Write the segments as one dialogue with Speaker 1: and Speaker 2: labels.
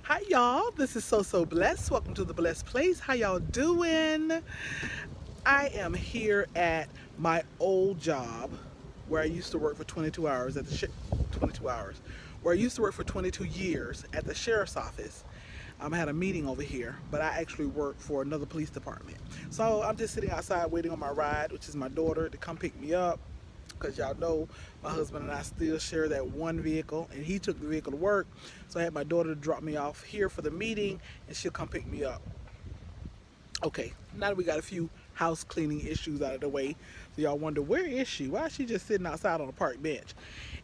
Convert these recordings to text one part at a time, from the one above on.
Speaker 1: Hi y'all, this is So Blessed. Welcome to the Blessed Place. How y'all doing? I am here at my old job where I used to work for 22 hours at the 22 hours. Where I used to work for 22 years at the sheriff's office. I had a meeting over here, but I actually work for another police department. So I'm just sitting outside waiting on my ride, which is my daughter, to come pick me up. Because y'all know my husband and I still share that one vehicle, and he took the vehicle to work. So I had my daughter to drop me off here for the meeting, and she'll come pick me up. Okay, now that we got a few house cleaning issues out of the way, so y'all wonder, where is she? Why is she just sitting outside on a park bench?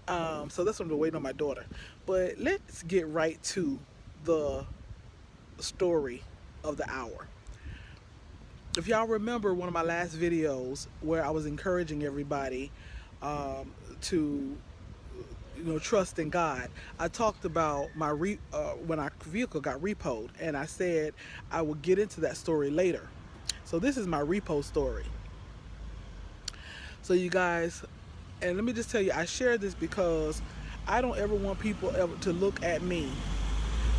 Speaker 1: So that's what I'm waiting on my daughter. But let's get right to the story of the hour. If y'all remember one of my last videos where I was encouraging everybody to trust in God, I talked about when our vehicle got repoed, and I said I would get into that story later. So this is my repo story. So you guys, and let me just tell you, I share this because I don't ever want people ever to look at me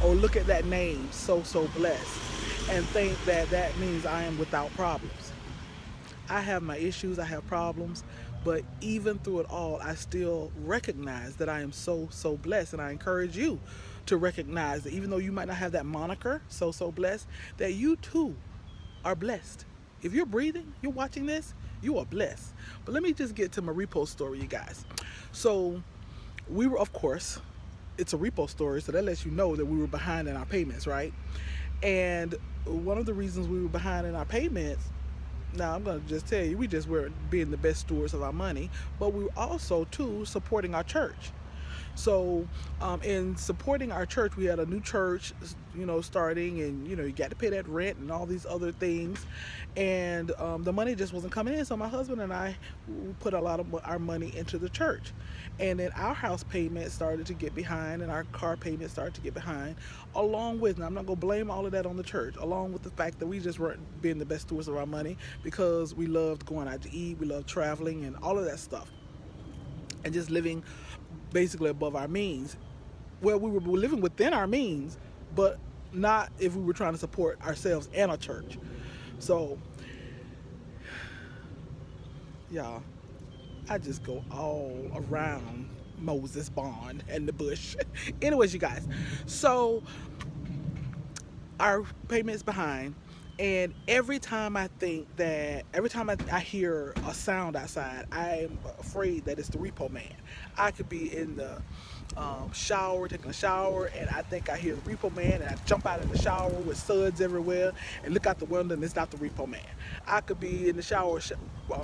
Speaker 1: or look at that name, so blessed, and think that that means I am without problems. I have my issues, I have problems, but even through it all, I still recognize that I am so blessed. And I encourage you to recognize that even though you might not have that moniker, so blessed, that you too are blessed. If you're breathing, you're watching this, you are blessed. But let me just get to my repo story, you guys. So we were, of course, it's a repo story, so that lets you know that we were behind in our payments, right? And one of the reasons we were behind in our payments, now I'm going to just tell you, we just were being the best stewards of our money, but we were also too supporting our church. So, in supporting our church, we had a new church, starting, and you got to pay that rent and all these other things, and the money just wasn't coming in. So my husband and I put a lot of our money into the church, and then our house payment started to get behind, and our car payment started to get behind. Along with, and I'm not gonna blame all of that on the church, along with the fact that we just weren't being the best stewards of our money because we loved going out to eat, we loved traveling, and all of that stuff, and just living basically above our means. Well, we were living within our means, but not if we were trying to support ourselves and our church. So, y'all, I just go all around Moses Bond and the bush. Anyways, you guys, so our payment's behind. And every time I hear a sound outside, I'm afraid that it's the repo man. I could be in the shower, taking a shower, and I think I hear the repo man, and I jump out of the shower with suds everywhere and look out the window, and it's not the repo man. I could be in the shower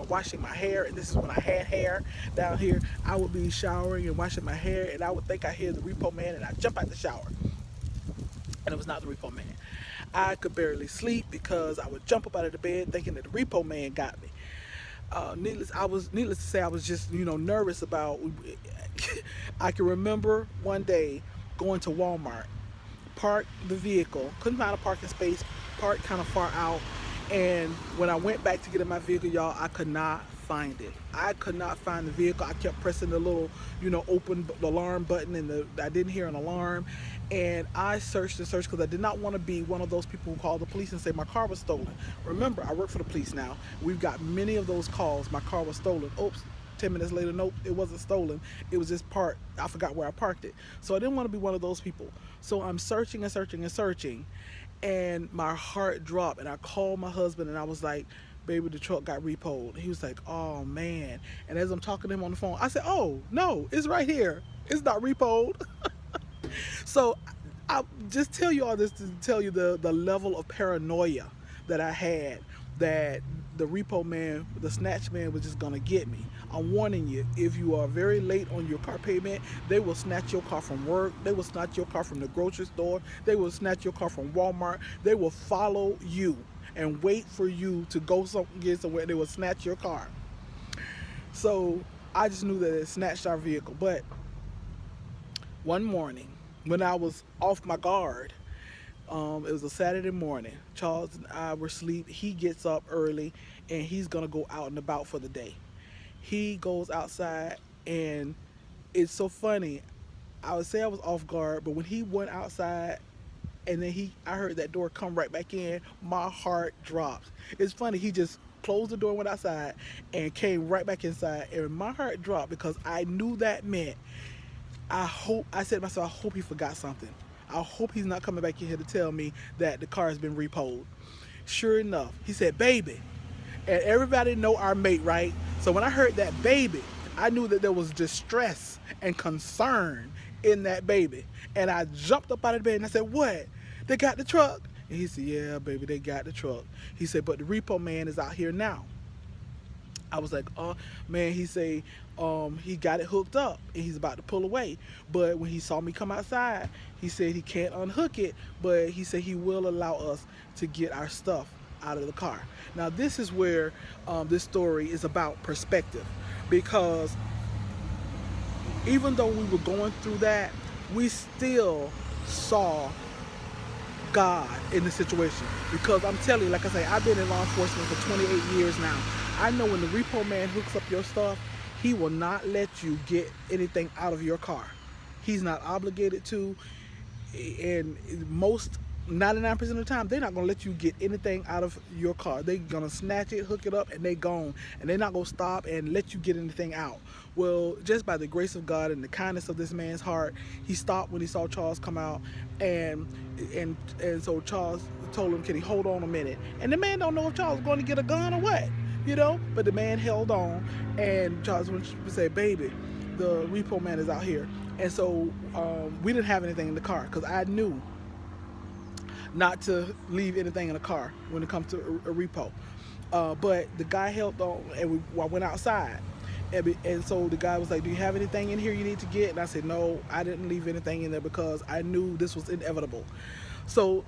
Speaker 1: washing my hair, and this is when I had hair down here. I would be showering and washing my hair, and I would think I hear the repo man, and I jump out the shower, and it was not the repo man. I could barely sleep because I would jump up out of the bed thinking that the repo man got me. Needless to say, I was just nervous about. I can remember one day going to Walmart, parked the vehicle, couldn't find a parking space, parked kind of far out, and when I went back to get in my vehicle, y'all, I could not find it. I could not find the vehicle. I kept pressing the little, open the alarm button, and I didn't hear an alarm. And I searched and searched because I did not want to be one of those people who call the police and say my car was stolen. Remember, I work for the police now. We've got many of those calls. My car was stolen. Oops. 10 minutes later, nope, it wasn't stolen. It was just parked. I forgot where I parked it. So I didn't want to be one of those people. So I'm searching and searching and searching, and my heart dropped. And I called my husband, and I was like, baby, the truck got repoed. He was like, oh man. And as I'm talking to him on the phone, I said, oh no, it's right here. It's not repoed. So I just tell you all this to tell you the level of paranoia that I had, that the repo man, the snatch man, was just gonna get me. I'm warning you, if you are very late on your car payment, they will snatch your car from work, they will snatch your car from the grocery store, they will snatch your car from Walmart, they will follow you and wait for you to go get somewhere, they will snatch your car. So I just knew that it snatched our vehicle. But one morning, when I was off my guard, it was a Saturday morning. Charles and I were asleep. He gets up early, and he's gonna go out and about for the day. He goes outside, and it's so funny. I would say I was off guard, but when he went outside, And then I heard that door come right back in. My heart dropped. It's funny. He just closed the door, went outside, and came right back inside. And my heart dropped because I knew that meant, I said to myself, I hope he forgot something. I hope he's not coming back in here to tell me that the car has been repoed. Sure enough, he said, baby. And everybody know our mate, right? So when I heard that baby, I knew that there was distress and concern in that baby. And I jumped up out of the bed and I said, what? They got the truck? And he said, yeah, baby, they got the truck. He said, but the repo man is out here now. I was like, oh man, he say he got it hooked up and he's about to pull away. But when he saw me come outside, he said he can't unhook it, but he said he will allow us to get our stuff out of the car. Now this is where this story is about perspective, because even though we were going through that, we still saw God in the situation. Because I'm telling you, like I say, I've been in law enforcement for 28 years now. I know when the repo man hooks up your stuff, he will not let you get anything out of your car. He's not obligated to, and most 99% of the time, they're not going to let you get anything out of your car. They're going to snatch it, hook it up, and they gone. And they're not going to stop and let you get anything out. Well, just by the grace of God and the kindness of this man's heart, he stopped when he saw Charles come out. And so Charles told him, can he hold on a minute? And the man don't know if Charles was going to get a gun or what, you know? But the man held on, and Charles would say, baby, the repo man is out here. And so we didn't have anything in the car because I knew not to leave anything in the car when it comes to a repo. But the guy held on, and I went outside. And so the guy was like, do you have anything in here you need to get? And I said, no, I didn't leave anything in there because I knew this was inevitable. So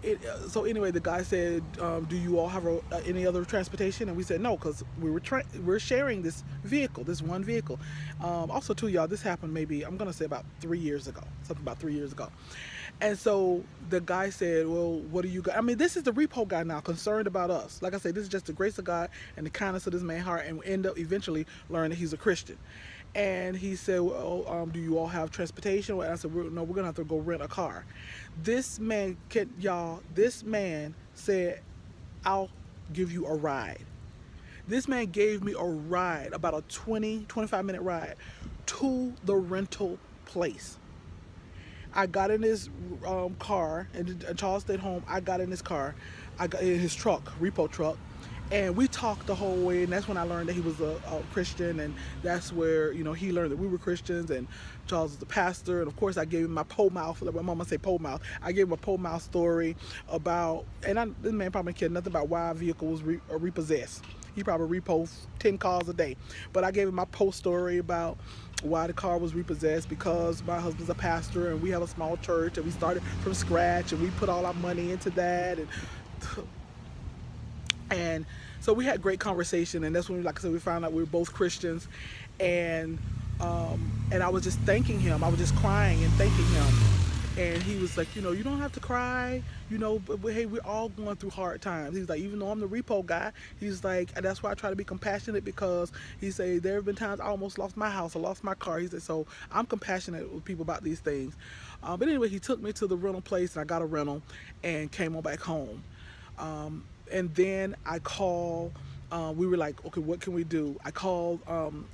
Speaker 1: anyway, the guy said, do you all have any other transportation? And we said no, because we're sharing this vehicle, this one vehicle. Also, too, y'all, this happened maybe, I'm going to say about 3 years ago, something about 3 years ago. And so the guy said, well, what do you got? I mean, this is the repo guy now concerned about us. Like I said, this is just the grace of God and the kindness of this man's heart, and we end up eventually learning that he's a Christian. And he said, well, do you all have transportation? And I said, no, we're going to have to go rent a car. This man said, I'll give you a ride. This man gave me a ride, about a 25-minute ride to the rental place. I got in his car, and Charles stayed home. I got in his car. I got in his truck, repo truck, and we talked the whole way. And that's when I learned that he was a Christian, and that's where, you know, he learned that we were Christians, and Charles was the pastor. And of course, I gave him my pole mouth, like my mama say pole mouth. I gave him a pole mouth story about, and this man probably cared nothing about why a vehicle was repossessed. He probably repoed 10 cars a day. But I gave him my post story about why the car was repossessed, because my husband's a pastor and we have a small church and we started from scratch and we put all our money into that. And so we had great conversation, and that's when, like I said, we found out we were both Christians. And I was just thanking him. I was just crying and thanking him. And he was like, you know, you don't have to cry, you know, but hey, we're all going through hard times. He's like, even though I'm the repo guy, he's like, and that's why I try to be compassionate, because he said, there have been times I almost lost my house, I lost my car. He said, so I'm compassionate with people about these things. But anyway, he took me to the rental place, and I got a rental and came on back home. And then I called, we were like, okay, what can we do? I called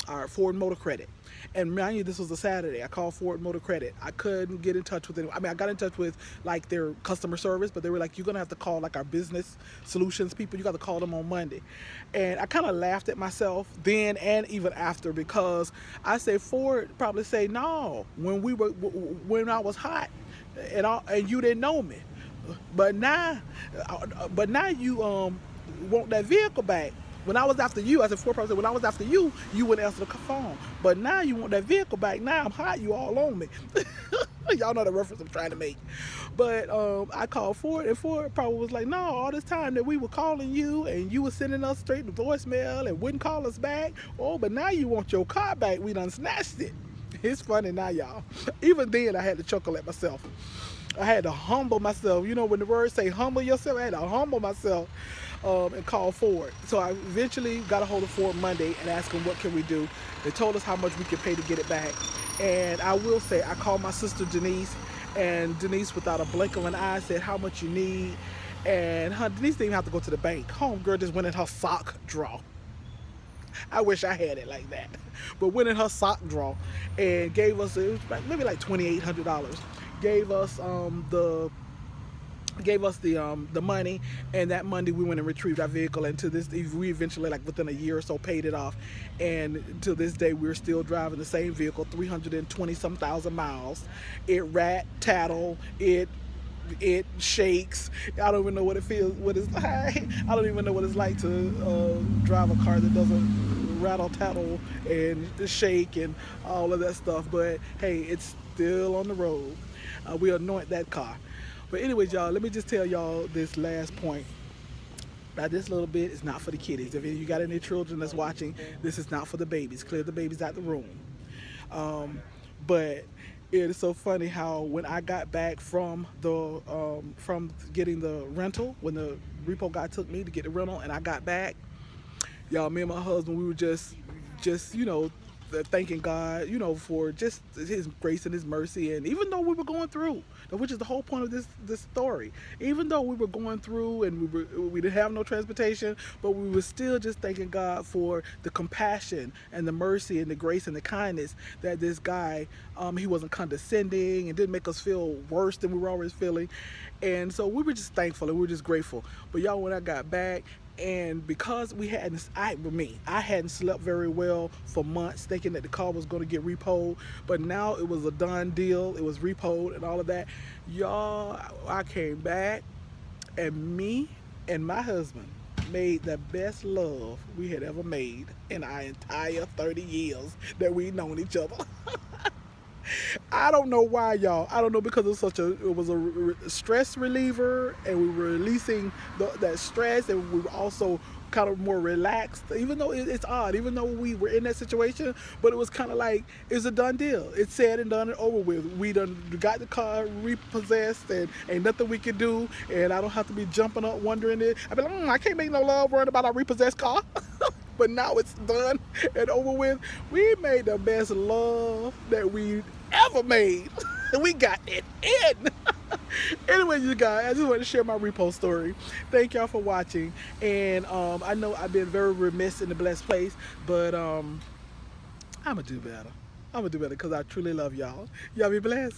Speaker 1: our Ford Motor Credit. And mind you, this was a Saturday. I called Ford Motor Credit. I couldn't get in touch with anyone. I mean, I got in touch with like their customer service, but they were like, you're going to have to call like our business solutions people. You got to call them on Monday. And I kind of laughed at myself then and even after, because I say Ford probably say, no, when I was hot and you didn't know me. But now you want that vehicle back. When I was after you, I said, Ford probably said, when I was after you, you wouldn't answer the phone. But now you want that vehicle back. Now I'm hot, you all on me. Y'all know the reference I'm trying to make. But I called Ford, and Ford probably was like, no, all this time that we were calling you and you were sending us straight to voicemail and wouldn't call us back. Oh, but now you want your car back. We done snatched it. It's funny now, y'all. Even then, I had to chuckle at myself. I had to humble myself. You know, when the words say humble yourself, I had to humble myself and call Ford. So I eventually got a hold of Ford Monday and asked them, what can we do? They told us how much we could pay to get it back. And I will say, I called my sister Denise, And Denise, without a blink of an eye, said how much you need. And Denise didn't even have to go to the bank. Homegirl just went in her sock drawer. I wish I had it like that. But went in her sock drawer and gave us, it was maybe like $2,800. Gave us the money, and that Monday we went and retrieved our vehicle, and to this we eventually, like within a year or so, paid it off, and to this day we're still driving the same vehicle, 320 some thousand miles. It rat tattle, it shakes. I don't even know what it feels, what it's like. I don't even know what it's like to drive a car that doesn't rattle tattle and shake and all of that stuff, but hey, it's still on the road. We anoint that car. But anyways, y'all, let me just tell y'all this last point. Now, this little bit is not for the kiddies. If you got any children that's watching, this is not for the babies. Clear the babies out the room. But it is so funny how when I got back from getting the rental, when the repo guy took me to get the rental, and I got back, y'all, me and my husband, we were just thanking God, for just His grace and His mercy. And even though we were going through, which is the whole point of this story, even though we were going through and we didn't have no transportation, but we were still just thanking God for the compassion and the mercy and the grace and the kindness that this guy, he wasn't condescending and didn't make us feel worse than we were always feeling. And so we were just thankful and we were just grateful. But y'all, when I got back, and because I hadn't slept very well for months, thinking that the car was going to get repoed, but now it was a done deal. It was repoed and all of that. Y'all, I came back, and me and my husband made the best love we had ever made in our entire 30 years that we've known each other. I don't know why, y'all. I don't know, because it was a stress reliever, and we were releasing that stress, and we were also kind of more relaxed. Even though it's odd, even though we were in that situation, but it was kind of like it's a done deal. It's said and done and over with. We done got the car repossessed, and ain't nothing we can do. And I don't have to be jumping up wondering it. I be like, I can't make no love worrying about a repossessed car. But now it's done and over with. We made the best love that we ever made. We got it in. Anyway, you guys, I just want to share my repo story. Thank y'all for watching. And I know I've been very remiss in the blessed place, but I'm going to do better. I'm going to do better because I truly love y'all. Y'all be blessed.